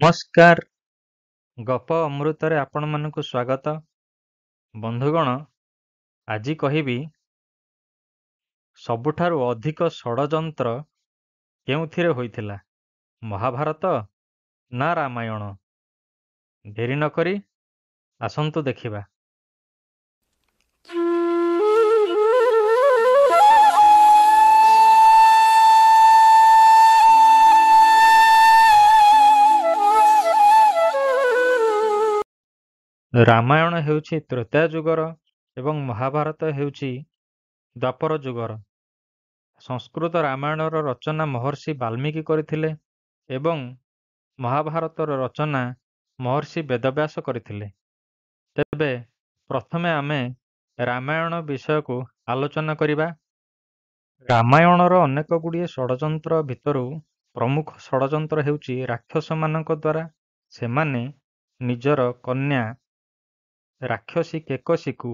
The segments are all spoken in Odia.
ନମସ୍କାର। ଗପ ଅମୃତରେ ଆପଣମାନଙ୍କୁ ସ୍ୱାଗତ। ବନ୍ଧୁଗଣ, ଆଜି କହିବି ସବୁଠାରୁ ଅଧିକ ଷଡ଼ଯନ୍ତ୍ର କେଉଁଥିରେ ହୋଇଥିଲା, ମହାଭାରତ ନା ରାମାୟଣ? ଡେରି ନକରି ଆସନ୍ତୁ ଦେଖିବା। ରାମାୟଣ ହେଉଛି ତ୍ରେତୟା ଯୁଗର ଏବଂ ମହାଭାରତ ହେଉଛି ଦ୍ୱାପର ଯୁଗର। ସଂସ୍କୃତ ରାମାୟଣର ରଚନା ମହର୍ଷି ବାଲ୍ମୀକି କରିଥିଲେ ଏବଂ ମହାଭାରତର ରଚନା ମହର୍ଷି ବେଦବ୍ୟାସ କରିଥିଲେ। ତେବେ ପ୍ରଥମେ ଆମେ ରାମାୟଣ ବିଷୟକୁ ଆଲୋଚନା କରିବା। ରାମାୟଣର ଅନେକ ଗୁଡ଼ିଏ ଷଡ଼ଯନ୍ତ୍ର ଭିତରୁ ପ୍ରମୁଖ ଷଡ଼ଯନ୍ତ୍ର ହେଉଛି ରାକ୍ଷସମାନଙ୍କ ଦ୍ୱାରା ସେମାନେ ନିଜର କନ୍ୟା ରାକ୍ଷସୀ କେକଶୀକୁ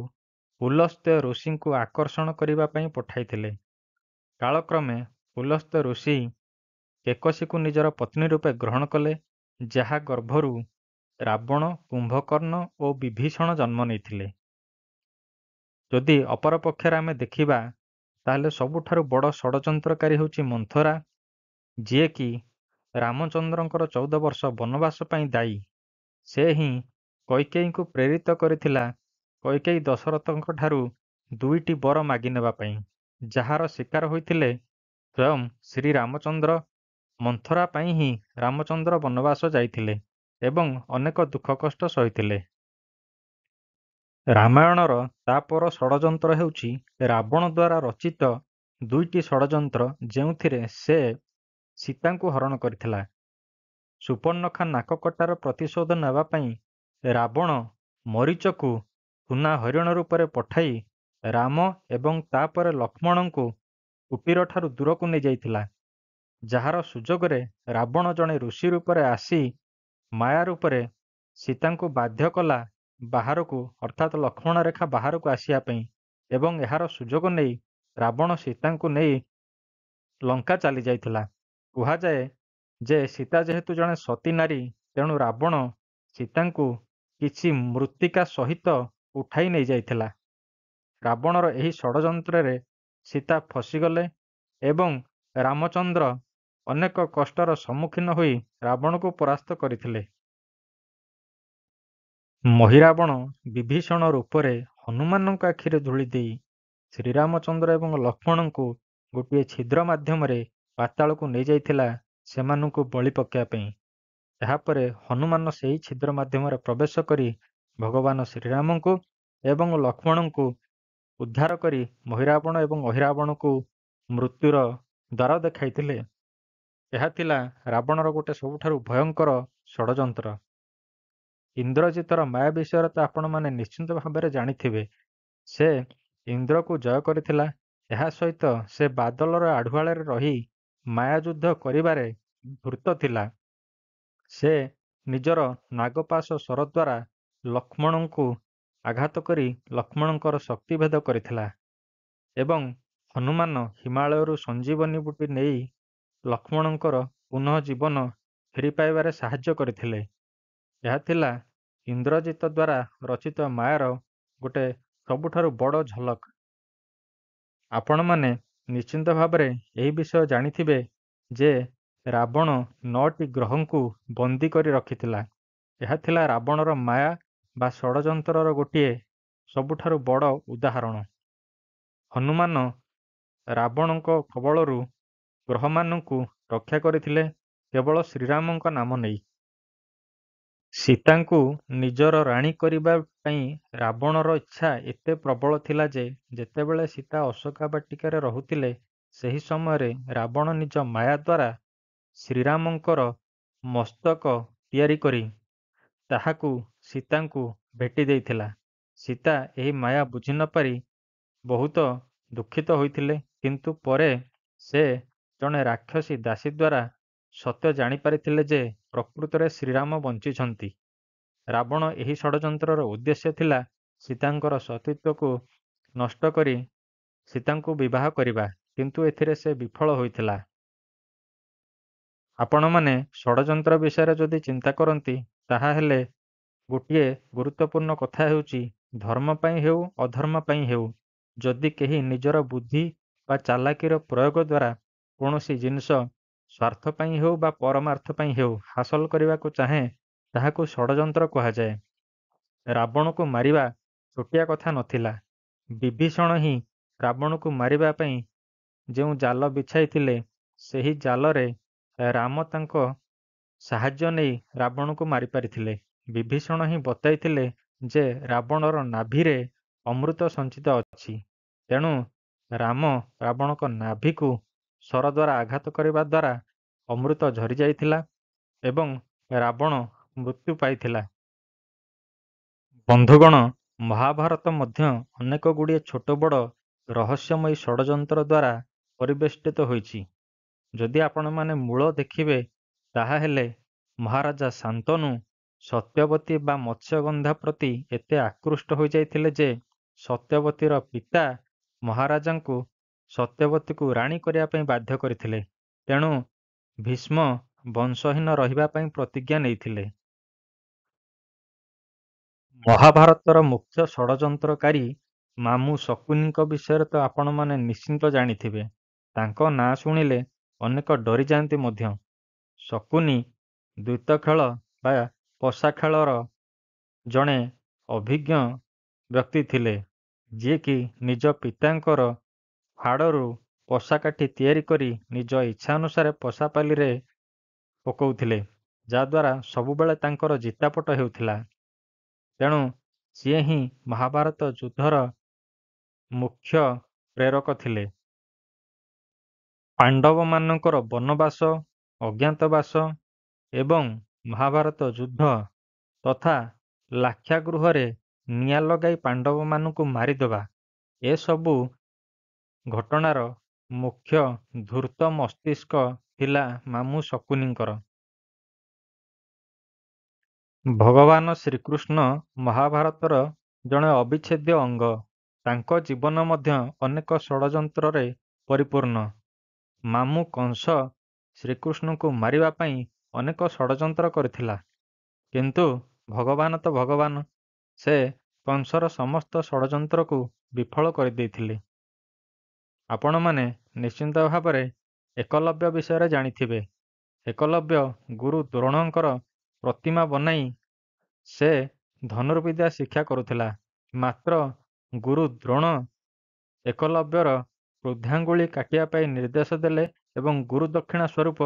ପୁଲସ୍ତ୍ୟ ଋଷିଙ୍କୁ ଆକର୍ଷଣ କରିବା ପାଇଁ ପଠାଇଥିଲେ। କାଳକ୍ରମେ ପୁଲସ୍ତ୍ୟ ଋଷି କେକଶୀକୁ ନିଜର ପତ୍ନୀ ରୂପେ ଗ୍ରହଣ କଲେ, ଯାହା ଗର୍ଭରୁ ରାବଣ, କୁମ୍ଭକର୍ଣ୍ଣ ଓ ବିଭୀଷଣ ଜନ୍ମ ନେଇଥିଲେ। ଯଦି ଅପରପକ୍ଷରେ ଆମେ ଦେଖିବା, ତାହେଲେ ସବୁଠାରୁ ବଡ଼ ଷଡ଼ଯନ୍ତ୍ରକାରୀ ହେଉଛି ମନ୍ଥରା, ଯିଏକି ରାମଚନ୍ଦ୍ରଙ୍କର 14 ବର୍ଷ ବନବାସ ପାଇଁ ଦାୟୀ। ସେ ହିଁ କୈକେୟୀଙ୍କୁ ପ୍ରେରିତ କରିଥିଲା କୈକେୟୀ ଦଶରଥଙ୍କ ଠାରୁ 2ଟି ବର ମାଗିନେବା ପାଇଁ, ଯାହାର ଶିକାର ହୋଇଥିଲେ ସ୍ୱୟଂ ଶ୍ରୀରାମଚନ୍ଦ୍ର। ମନ୍ଥରା ପାଇଁ ହିଁ ରାମଚନ୍ଦ୍ର ବନବାସ ଯାଇଥିଲେ ଏବଂ ଅନେକ ଦୁଃଖ କଷ୍ଟ ସହିଥିଲେ। ରାମାୟଣର ତାପର ଷଡ଼ଯନ୍ତ୍ର ହେଉଛି ରାବଣ ଦ୍ୱାରା ରଚିତ 2ଟି ଷଡ଼ଯନ୍ତ୍ର, ଯେଉଁଥିରେ ସେ ସୀତାଙ୍କୁ ହରଣ କରିଥିଲା। ସୁପର୍ଣ୍ଣଖା ନାକକଟାର ପ୍ରତିଶୋଧ ନେବା ପାଇଁ ରାବଣ ମରୀଚକୁ ସୁନା ହରିଣ ରୂପରେ ପଠାଇ ରାମ ଏବଂ ତାପରେ ଲକ୍ଷ୍ମଣଙ୍କୁ କୁଟୀରଠାରୁ ଦୂରକୁ ନେଇଯାଇଥିଲା, ଯାହାର ସୁଯୋଗରେ ରାବଣ ଜଣେ ଋଷି ରୂପରେ ଆସି ମାୟା ରୂପରେ ସୀତାଙ୍କୁ ବାଧ୍ୟ କଲା ବାହାରକୁ, ଅର୍ଥାତ୍ ଲକ୍ଷ୍ମଣ ରେଖା ବାହାରକୁ ଆସିବା ପାଇଁ, ଏବଂ ଏହାର ସୁଯୋଗ ନେଇ ରାବଣ ସୀତାଙ୍କୁ ନେଇ ଲଙ୍କା ଚାଲି ଯାଇଥିଲା। କୁହାଯାଏ ଯେ ସୀତା ଯେହେତୁ ଜଣେ ସତୀ ନାରୀ, ତେଣୁ ରାବଣ ସୀତାଙ୍କୁ କିଛି ମୃତ୍ତିକା ସହିତ ଉଠାଇ ନେଇଯାଇଥିଲା। ରାବଣର ଏହି ଷଡ଼ଯନ୍ତ୍ରରେ ସୀତା ଫସିଗଲେ ଏବଂ ରାମଚନ୍ଦ୍ର ଅନେକ କଷ୍ଟର ସମ୍ମୁଖୀନ ହୋଇ ରାବଣକୁ ପରାସ୍ତ କରିଥିଲେ। ମହିରାବଣ ବିଭୀଷଣ ରୂପରେ ହନୁମାନଙ୍କ ଆଖିରେ ଧୂଳି ଦେଇ ଶ୍ରୀରାମଚନ୍ଦ୍ର ଏବଂ ଲକ୍ଷ୍ମଣଙ୍କୁ ଗୋଟିଏ ଛିଦ୍ର ମାଧ୍ୟମରେ ପାତାଳକୁ ନେଇଯାଇଥିଲା ସେମାନଙ୍କୁ ବଳି ପକାଇବା ପାଇଁ। ଏହାପରେ ହନୁମାନ ସେହି ଛିଦ୍ର ମାଧ୍ୟମରେ ପ୍ରବେଶ କରି ଭଗବାନ ଶ୍ରୀରାମଙ୍କୁ ଏବଂ ଲକ୍ଷ୍ମଣଙ୍କୁ ଉଦ୍ଧାର କରି ମହିରାବଣ ଏବଂ ଅହିରାବଣକୁ ମୃତ୍ୟୁର ଦ୍ୱାର ଦେଖାଇଥିଲେ। ଏହା ଥିଲା ରାବଣର ଗୋଟେ ସବୁଠାରୁ ଭୟଙ୍କର ଷଡ଼ଯନ୍ତ୍ର। ଇନ୍ଦ୍ରଜିତର ମାୟା ବିଷୟରେ ତ ଆପଣମାନେ ନିଶ୍ଚିନ୍ତ ଭାବରେ ଜାଣିଥିବେ। ସେ ଇନ୍ଦ୍ରକୁ ଜୟ କରିଥିଲା। ଏହା ସହିତ ସେ ବାଦଲର ଆଢୁଆଳରେ ରହି ମାୟାଯୁଦ୍ଧ କରିବାରେ ଧୂର୍ତ୍ତ ଥିଲା। ସେ ନିଜର ନାଗପାଶ ଶର ଦ୍ୱାରା ଲକ୍ଷ୍ମଣଙ୍କୁ ଆଘାତ କରି ଲକ୍ଷ୍ମଣଙ୍କର ଶକ୍ତିଭେଦ କରିଥିଲା ଏବଂ ହନୁମାନ ହିମାଳୟରୁ ସଞ୍ଜୀବନୀ ବୁଟି ନେଇ ଲକ୍ଷ୍ମଣଙ୍କର ପୁନଃ ଜୀବନ ଫେରି ପାଇବାରେ ସାହାଯ୍ୟ କରିଥିଲେ। ଏହା ଥିଲା ଇନ୍ଦ୍ରଜିତ ଦ୍ୱାରା ରଚିତ ମାୟାର ଗୋଟେ ସବୁଠାରୁ ବଡ଼ ଝଲକ। ଆପଣମାନେ ନିଶ୍ଚିନ୍ତ ଭାବରେ ଏହି ବିଷୟ ଜାଣିଥିବେ ଯେ ରାବଣ 9ଟି ଗ୍ରହଙ୍କୁ ବନ୍ଦୀ କରି ରଖିଥିଲା। ଏହା ଥିଲା ରାବଣର ମାୟା ବା ଷଡ଼ଯନ୍ତ୍ରର ଗୋଟିଏ ସବୁଠାରୁ ବଡ଼ ଉଦାହରଣ। ହନୁମାନ ରାବଣଙ୍କ କବଳରୁ ଗ୍ରହମାନଙ୍କୁ ରକ୍ଷା କରିଥିଲେ କେବଳ ଶ୍ରୀରାମଙ୍କ ନାମ ନେଇ। ସୀତାଙ୍କୁ ନିଜର ରାଣୀ କରିବା ପାଇଁ ରାବଣର ଇଚ୍ଛା ଏତେ ପ୍ରବଳ ଥିଲା ଯେ ଯେତେବେଳେ ସୀତା ଅଶୋକା ବାଟିକାରେ ରହୁଥିଲେ, ସେହି ସମୟରେ ରାବଣ ନିଜ ମାୟା ଦ୍ୱାରା ଶ୍ରୀରାମଙ୍କର ମସ୍ତକ ତିଆରି କରି ତାହାକୁ ସୀତାଙ୍କୁ ଭେଟି ଦେଇଥିଲା। ସୀତା ଏହି ମାୟା ବୁଝି ନପାରି ବହୁତ ଦୁଃଖିତ ହୋଇଥିଲେ, କିନ୍ତୁ ପରେ ସେ ଜଣେ ରାକ୍ଷସୀ ଦାସୀ ଦ୍ୱାରା ସତ୍ୟ ଜାଣିପାରିଥିଲେ ଯେ ପ୍ରକୃତରେ ଶ୍ରୀରାମ ବଞ୍ଚିଛନ୍ତି। ରାବଣ ଏହି ଷଡ଼ଯନ୍ତ୍ରର ଉଦ୍ଦେଶ୍ୟ ଥିଲା ସୀତାଙ୍କର ସତୀତ୍ୱକୁ ନଷ୍ଟ କରି ସୀତାଙ୍କୁ ବିବାହ କରିବା, କିନ୍ତୁ ଏଥିରେ ସେ ବିଫଳ ହୋଇଥିଲା। ଆପଣମାନେ ଷଡ଼ଯନ୍ତ୍ର ବିଷୟରେ ଯଦି ଚିନ୍ତା କରନ୍ତି, ତାହାହେଲେ ଗୋଟିଏ ଗୁରୁତ୍ୱପୂର୍ଣ୍ଣ କଥା ହେଉଛି, ଧର୍ମ ପାଇଁ ହେଉ ଅଧର୍ମ ପାଇଁ ହେଉ, ଯଦି କେହି ନିଜର ବୁଦ୍ଧି ବା ଚାଲାକିର ପ୍ରୟୋଗ ଦ୍ୱାରା କୌଣସି ଜିନିଷ ସ୍ୱାର୍ଥ ପାଇଁ ହେଉ ବା ପରମାର୍ଥ ପାଇଁ ହେଉ ହାସଲ କରିବାକୁ ଚାହେଁ, ତାହାକୁ ଷଡ଼ଯନ୍ତ୍ର କୁହାଯାଏ। ରାବଣକୁ ମାରିବା ଛୋଟିଆ କଥା ନଥିଲା। ବିଭୀଷଣ ହିଁ ରାବଣକୁ ମାରିବା ପାଇଁ ଯେଉଁ ଜାଲ ବିଛାଇଥିଲେ, ସେହି ଜାଲରେ ରାମ ତାଙ୍କ ସାହାଯ୍ୟ ନେଇ ରାବଣକୁ ମାରିପାରିଥିଲେ। ବିଭୀଷଣ ହିଁ ବତାଇଥିଲେ ଯେ ରାବଣର ନାଭିରେ ଅମୃତ ସଞ୍ଚିତ ଅଛି। ତେଣୁ ରାମ ରାବଣଙ୍କ ନାଭିକୁ ଶର ଦ୍ୱାରା ଆଘାତ କରିବା ଦ୍ୱାରା ଅମୃତ ଝରିଯାଇଥିଲା ଏବଂ ରାବଣ ମୃତ୍ୟୁ ପାଇଥିଲା। ବନ୍ଧୁଗଣ, ମହାଭାରତ ମଧ୍ୟ ଅନେକ ଗୁଡ଼ିଏ ଛୋଟ ବଡ଼ ରହସ୍ୟମୟୀ ଷଡ଼ଯନ୍ତ୍ର ଦ୍ୱାରା ପରିବେଷ୍ଟିତ ହୋଇଛି। ଯଦି ଆପଣମାନେ ମୂଳ ଦେଖିବେ, ତାହାହେଲେ ମହାରାଜା ଶାନ୍ତନୁ ସତ୍ୟବତୀ ବା ମତ୍ସ୍ୟଗନ୍ଧା ପ୍ରତି ଏତେ ଆକୃଷ୍ଟ ହୋଇଯାଇଥିଲେ ଯେ ସତ୍ୟବତୀର ପିତା ମହାରାଜାଙ୍କୁ ସତ୍ୟବତୀକୁ ରାଣୀ କରିବା ପାଇଁ ବାଧ୍ୟ କରିଥିଲେ। ତେଣୁ ଭୀଷ୍ମ ବଂଶହୀନ ରହିବା ପାଇଁ ପ୍ରତିଜ୍ଞା ନେଇଥିଲେ। ମହାଭାରତର ମୁଖ୍ୟ ଷଡ଼ଯନ୍ତ୍ରକାରୀ ମାମୁଁ ଶକୁନିଙ୍କ ବିଷୟରେ ତ ଆପଣମାନେ ନିଶ୍ଚିନ୍ତ ଜାଣିଥିବେ। ତାଙ୍କ ନାଁ ଶୁଣିଲେ ଅନେକ ଡରିଯାଆନ୍ତି ମଧ୍ୟ। ଶକୁନି ଦ୍ୱିତ ଖେଳ ବା ପଶା ଖେଳର ଜଣେ ଅଭିଜ୍ଞ ବ୍ୟକ୍ତି ଥିଲେ, ଯିଏକି ନିଜ ପିତାଙ୍କର ହାଡ଼ରୁ ପଶା କାଠି ତିଆରି କରି ନିଜ ଇଚ୍ଛା ଅନୁସାରେ ପଶାପାଲିରେ ପକାଉଥିଲେ, ଯାହାଦ୍ୱାରା ସବୁବେଳେ ତାଙ୍କର ଜିତାପଟ ହେଉଥିଲା। ତେଣୁ ସିଏ ହିଁ ମହାଭାରତ ଯୁଦ୍ଧର ମୁଖ୍ୟ ପ୍ରେରକ ଥିଲେ। ପାଣ୍ଡବମାନଙ୍କର ବନବାସ, ଅଜ୍ଞାତବାସ ଏବଂ ମହାଭାରତ ଯୁଦ୍ଧ ତଥା ଲାକ୍ଷାଗୃହରେ ନିଆଁ ଲଗାଇ ପାଣ୍ଡବମାନଙ୍କୁ ମାରିଦେବା, ଏସବୁ ଘଟଣାର ମୁଖ୍ୟ ଧୂର୍ତ୍ତ ମସ୍ତିଷ୍କ ଥିଲା ମାମୁଁ ଶକୁନିଙ୍କର। ଭଗବାନ ଶ୍ରୀକୃଷ୍ଣ ମହାଭାରତର ଜଣେ ଅବିଚ୍ଛେଦ୍ୟ ଅଙ୍ଗ। ତାଙ୍କ ଜୀବନ ମଧ୍ୟ ଅନେକ ଷଡ଼ଯନ୍ତ୍ରରେ ପରିପୂର୍ଣ୍ଣ। ମାମୁଁ କଂସ ଶ୍ରୀକୃଷ୍ଣଙ୍କୁ ମାରିବା ପାଇଁ ଅନେକ ଷଡ଼ଯନ୍ତ୍ର କରିଥିଲା, କିନ୍ତୁ ଭଗବାନ ତ ଭଗବାନ, ସେ କଂସର ସମସ୍ତ ଷଡ଼ଯନ୍ତ୍ରକୁ ବିଫଳ କରିଦେଇଥିଲେ। ଆପଣମାନେ ନିଶ୍ଚିନ୍ତ ଭାବରେ ଏକଲବ୍ୟ ବିଷୟରେ ଜାଣିଥିବେ। ଏକଲବ୍ୟ ଗୁରୁ ଦ୍ରୋଣଙ୍କର ପ୍ରତିମା ବନାଇ ସେ ଧନୁର୍ବିଦ୍ୟା ଶିକ୍ଷା କରୁଥିଲା। ମାତ୍ର ଗୁରୁ ଦ୍ରୋଣ ଏକଲବ୍ୟର ବୃଦ୍ଧାଙ୍ଗୁଳି କାଟିବା ପାଇଁ ନିର୍ଦ୍ଦେଶ ଦେଲେ ଏବଂ ଗୁରୁ ଦକ୍ଷିଣା ସ୍ୱରୂପ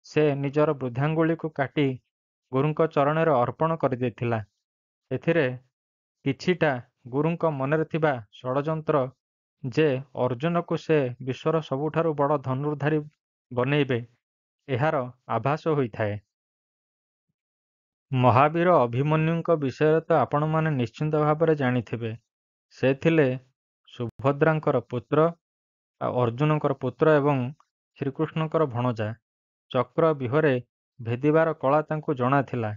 ସେ ନିଜର ବୃଦ୍ଧାଙ୍ଗୁଳିକୁ କାଟି ଗୁରୁଙ୍କ ଚରଣରେ ଅର୍ପଣ କରିଦେଇଥିଲା। ଏଥିରେ କିଛିଟା ଗୁରୁଙ୍କ ମନରେ ଥିବା ଷଡ଼ଯନ୍ତ୍ର ଯେ ଅର୍ଜୁନକୁ ସେ ବିଶ୍ୱର ସବୁଠାରୁ ବଡ଼ ଧନୁର୍ଦ୍ଧାରୀ ବନେଇବେ, ଏହାର ଆଭାସ ହୋଇଥାଏ। ମହାବୀର ଅଭିମନ୍ୟୁଙ୍କ ବିଷୟରେ ତ ଆପଣମାନେ ନିଶ୍ଚିନ୍ତ ଭାବରେ ଜାଣିଥିବେ। ସେ ଥିଲେ ସୁଭଦ୍ରାଙ୍କର ପୁତ୍ର, ଅର୍ଜୁନଙ୍କର ପୁତ୍ର ଏବଂ ଶ୍ରୀକୃଷ୍ଣଙ୍କର ଭଣଜା। ଚକ୍ର ବ୍ୟୁହରେ ଭେଦିବାର କଳା ତାଙ୍କୁ ଜଣାଥିଲା,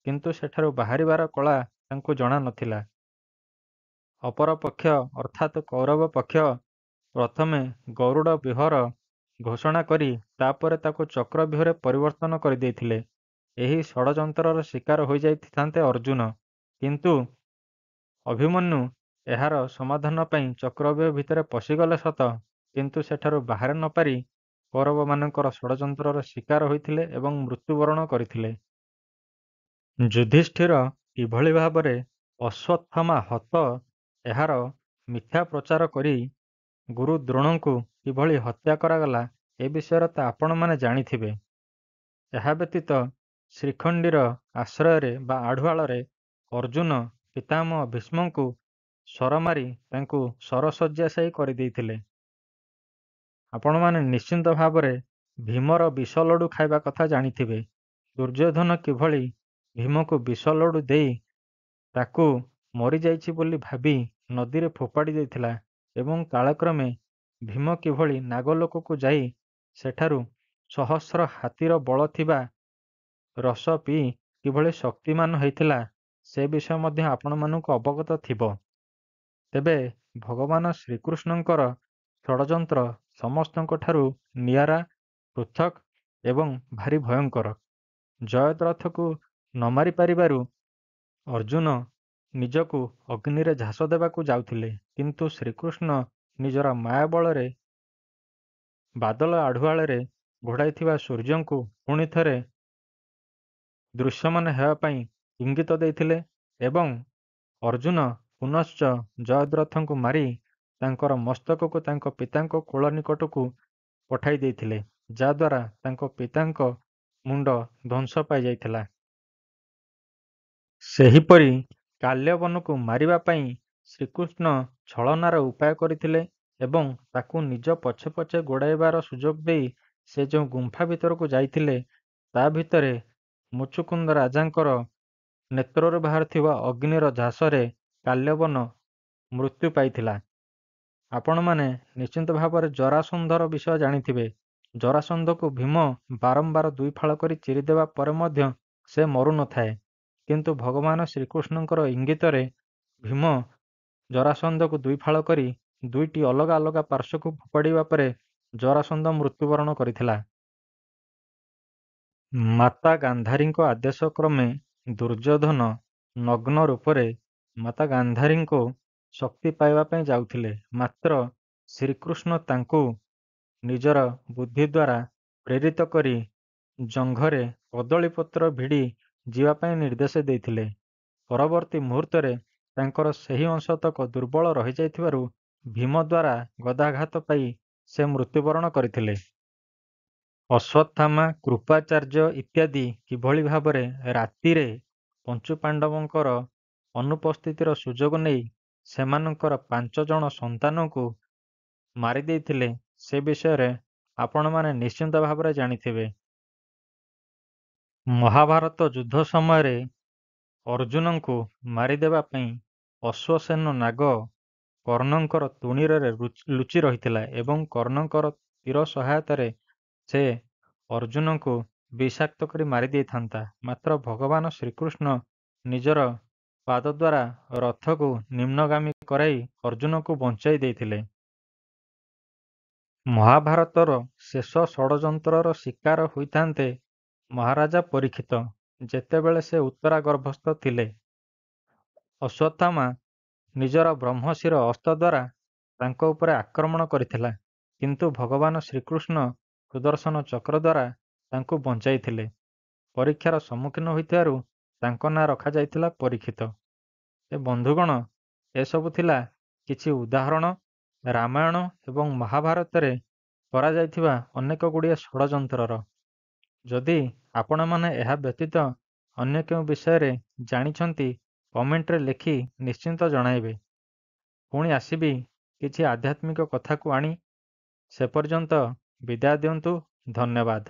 କିନ୍ତୁ ସେଠାରୁ ବାହାରିବାର କଳା ତାଙ୍କୁ ଜଣା ନଥିଲା। ଅପରପକ୍ଷ ଅର୍ଥାତ୍ କୌରବ ପକ୍ଷ ପ୍ରଥମେ ଗରୁଡ଼ ବ୍ୟୁହର ଘୋଷଣା କରି ତାପରେ ତାକୁ ଚକ୍ରବ୍ୟୁହରେ ପରିବର୍ତ୍ତନ କରିଦେଇଥିଲେ। ଏହି ଷଡ଼ଯନ୍ତ୍ରର ଶିକାର ହୋଇଯାଇଥାନ୍ତେ ଅର୍ଜୁନ, କିନ୍ତୁ ଅଭିମନ୍ୟୁ ଏହାର ସମାଧାନ ପାଇଁ ଚକ୍ରବ୍ୟୁହ ଭିତରେ ପଶିଗଲେ ସତ, କିନ୍ତୁ ସେଠାରୁ ବାହାରି ନପାରି କୌରବମାନଙ୍କର ଷଡ଼ଯନ୍ତ୍ରର ଶିକାର ହୋଇଥିଲେ ଏବଂ ମୃତ୍ୟୁବରଣ କରିଥିଲେ। ଯୁଧିଷ୍ଠିର କିଭଳି ଭାବରେ ଅଶ୍ୱତ୍ଥାମା ହତ ଏହାର ମିଥ୍ୟା ପ୍ରଚାର କରି ଗୁରୁ ଦ୍ରୋଣଙ୍କୁ କିଭଳି ହତ୍ୟା କରାଗଲା, ଏ ବିଷୟରେ ତ ଆପଣମାନେ ଜାଣିଥିବେ। ଏହା ବ୍ୟତୀତ ଶ୍ରୀଖଣ୍ଡୀର ଆଶ୍ରୟରେ ବା ଆଢ଼ୁଆଳରେ ଅର୍ଜୁନ ପିତାମହ ଭୀଷ୍ମଙ୍କୁ ଶର ମାରି ତାଙ୍କୁ ଶରଶଯ୍ୟାଶାୟୀ କରିଦେଇଥିଲେ। ଆପଣମାନେ ନିଶ୍ଚିନ୍ତ ଭାବରେ ଭୀମର ବିଷ ଲଡ଼ୁ ଖାଇବା କଥା ଜାଣିଥିବେ। ଦୁର୍ଯ୍ୟୋଧନ କିଭଳି ଭୀମକୁ ବିଷ ଲଡ଼ୁ ଦେଇ ତାକୁ ମରିଯାଇଛି ବୋଲି ଭାବି ନଦୀରେ ଫୋପାଡ଼ି ଦେଇଥିଲା ଏବଂ କାଳକ୍ରମେ ଭୀମ କିଭଳି ନାଗଲୋକକୁ ଯାଇ ସେଠାରୁ ସହସ୍ର ହାତୀର ବଳ ଥିବା ରସ ପିଇ କିଭଳି ଶକ୍ତିମାନ ହୋଇଥିଲା, ସେ ବିଷୟ ମଧ୍ୟ ଆପଣମାନଙ୍କୁ ଅବଗତ ଥିବ। ତେବେ ଭଗବାନ ଶ୍ରୀକୃଷ୍ଣଙ୍କର ଷଡ଼ଯନ୍ତ୍ର ସମସ୍ତଙ୍କଠାରୁ ନିଆରା, ପୃଥକ୍ ଏବଂ ଭାରି ଭୟଙ୍କର। ଜୟଦ୍ରଥକୁ ନ ମାରି ପାରିବାରୁ ଅର୍ଜୁନ ନିଜକୁ ଅଗ୍ନିରେ ଝାସ ଦେବାକୁ ଯାଉଥିଲେ, କିନ୍ତୁ ଶ୍ରୀକୃଷ୍ଣ ନିଜର ମାୟା ବଳରେ ବାଦଲ ଆଢୁଆଳରେ ଘୋଡ଼ାଇଥିବା ସୂର୍ଯ୍ୟଙ୍କୁ ପୁଣି ଥରେ ଦୃଶ୍ୟମାନ ହେବା ପାଇଁ ଇଙ୍ଗିତ ଦେଇଥିଲେ ଏବଂ ଅର୍ଜୁନ ପୁନଶ୍ଚ ଜୟଦ୍ରଥଙ୍କୁ ମାରି ତାଙ୍କର ମସ୍ତକକୁ ତାଙ୍କ ପିତାଙ୍କ କୋଳ ନିକଟକୁ ପଠାଇ ଦେଇଥିଲେ, ଯାଦ୍ୱାରା ତାଙ୍କ ପିତାଙ୍କ ମୁଣ୍ଡ ଧ୍ୱଂସ ପାଇଯାଇଥିଲା। ସେହିପରି କାଲ୍ୟବନକୁ ମାରିବା ପାଇଁ ଶ୍ରୀକୃଷ୍ଣ ଛଳନାର ଉପାୟ କରିଥିଲେ ଏବଂ ତାକୁ ନିଜ ପଛେ ପଛେ ଗୋଡ଼ାଇବାର ସୁଯୋଗ ଦେଇ ସେ ଯେଉଁ ଗୁମ୍ଫା ଭିତରକୁ ଯାଇଥିଲେ, ତା ଭିତରେ ମୁଚୁକୁନ୍ଦ ରାଜାଙ୍କର ନେତ୍ରରୁ ବାହାରୁଥିବା ଅଗ୍ନିର ଝାସରେ କାଲ୍ୟବନ ମୃତ୍ୟୁ ପାଇଥିଲା। ଆପଣମାନେ ନିଶ୍ଚିନ୍ତ ଭାବରେ ଜରାସନ୍ଧର ବିଷୟ ଜାଣିଥିବେ। ଜରାସନ୍ଧକୁ ଭୀମ ବାରମ୍ବାର ଦୁଇଫାଳ କରି ଚିରିଦେବା ପରେ ମଧ୍ୟ ସେ ମରୁନଥାଏ, କିନ୍ତୁ ଭଗବାନ ଶ୍ରୀକୃଷ୍ଣଙ୍କର ଇଙ୍ଗିତରେ ଭୀମ ଜରାସନ୍ଧକୁ ଦୁଇଫାଳ କରି ଦୁଇଟି ଅଲଗା ଅଲଗା ପାର୍ଶ୍ୱକୁ ଫୋପାଡ଼ିବା ପରେ ଜରାସନ୍ଧ ମୃତ୍ୟୁବରଣ କରିଥିଲା। ମାତା ଗାନ୍ଧାରୀଙ୍କ ଆଦେଶ କ୍ରମେ ଦୁର୍ଯ୍ୟୋଧନ ନଗ୍ନ ରୂପରେ ମାତା ଗାନ୍ଧାରୀଙ୍କୁ ଶକ୍ତି ପାଇବା ପାଇଁ ଯାଉଥିଲେ, ମାତ୍ର ଶ୍ରୀକୃଷ୍ଣ ତାଙ୍କୁ ନିଜର ବୁଦ୍ଧି ଦ୍ୱାରା ପ୍ରେରିତ କରି ଜଙ୍ଘରେ କଦଳୀପତ୍ର ଭିଡ଼ି ଯିବା ପାଇଁ ନିର୍ଦ୍ଦେଶ ଦେଇଥିଲେ। ପରବର୍ତ୍ତୀ ମୁହୂର୍ତ୍ତରେ ତାଙ୍କର ସେହି ଅଂଶତକ ଦୁର୍ବଳ ରହିଯାଇଥିବାରୁ ଭୀମ ଦ୍ୱାରା ଗଦାଘାତ ପାଇ ସେ ମୃତ୍ୟୁବରଣ କରିଥିଲେ। ଅଶ୍ୱତ୍ଥାମା, କୃପାଚାର୍ଯ୍ୟ ଇତ୍ୟାଦି କିଭଳି ଭାବରେ ରାତିରେ ପଞ୍ଚୁପାଣ୍ଡବଙ୍କର ଅନୁପସ୍ଥିତିର ସୁଯୋଗ ନେଇ ସେମାନଙ୍କର 5 ଜଣ ସନ୍ତାନଙ୍କୁ ମାରିଦେଇଥିଲେ, ସେ ବିଷୟରେ ଆପଣମାନେ ନିଶ୍ଚିନ୍ତ ଭାବରେ ଜାଣିଥିବେ। ମହାଭାରତ ଯୁଦ୍ଧ ସମୟରେ ଅର୍ଜୁନଙ୍କୁ ମାରିଦେବା ପାଇଁ ଅଶ୍ୱସେନ ନାଗ କର୍ଣ୍ଣଙ୍କର ତୁଣୀରରେ ଲୁଚି ରହିଥିଲା ଏବଂ କର୍ଣ୍ଣଙ୍କର ତୀର ସହାୟତାରେ ସେ ଅର୍ଜୁନଙ୍କୁ ବିଷାକ୍ତ କରି ମାରିଦେଇଥାନ୍ତା, ମାତ୍ର ଭଗବାନ ଶ୍ରୀକୃଷ୍ଣ ନିଜର ପାଦ ଦ୍ୱାରା ରଥକୁ ନିମ୍ନଗାମୀ କରାଇ ଅର୍ଜୁନକୁ ବଞ୍ଚାଇ ଦେଇଥିଲେ। ମହାଭାରତର ଶେଷ ଷଡ଼ଯନ୍ତ୍ରର ଶିକାର ହୋଇଥାନ୍ତେ ମହାରାଜା ପରୀକ୍ଷିତ, ଯେତେବେଳେ ସେ ଉତ୍ତରା ଗର୍ଭସ୍ଥ ଥିଲେ। ଅଶ୍ୱତ୍ଥାମା ନିଜର ବ୍ରହ୍ମଶିର ଅସ୍ତ୍ର ଦ୍ୱାରା ତାଙ୍କ ଉପରେ ଆକ୍ରମଣ କରିଥିଲା, କିନ୍ତୁ ଭଗବାନ ଶ୍ରୀକୃଷ୍ଣ ସୁଦର୍ଶନ ଚକ୍ର ଦ୍ୱାରା ତାଙ୍କୁ ବଞ୍ଚାଇଥିଲେ। ପରୀକ୍ଷାର ସମ୍ମୁଖୀନ ହୋଇଥିବାରୁ ତାଙ୍କ ନାଁ ରଖାଯାଇଥିଲା ପରୀକ୍ଷିତ। ବନ୍ଧୁଗଣ, ଏସବୁ ଥିଲା କିଛି ଉଦାହରଣ ରାମାୟଣ ଏବଂ ମହାଭାରତରେ କରାଯାଇଥିବା ଅନେକ ଗୁଡ଼ିଏ ଷଡ଼ଯନ୍ତ୍ରର। ଯଦି ଆପଣମାନେ ଏହା ବ୍ୟତୀତ ଅନ୍ୟ କେଉଁ ବିଷୟରେ ଜାଣିଛନ୍ତି, କମେଣ୍ଟରେ ଲେଖି ନିଶ୍ଚିନ୍ତ ଜଣାଇବେ। ପୁଣି ଆସିବି କିଛି ଆଧ୍ୟାତ୍ମିକ କଥାକୁ ଆଣି। ସେ ପର୍ଯ୍ୟନ୍ତ ବିଦାୟ ଦିଅନ୍ତୁ। ଧନ୍ୟବାଦ।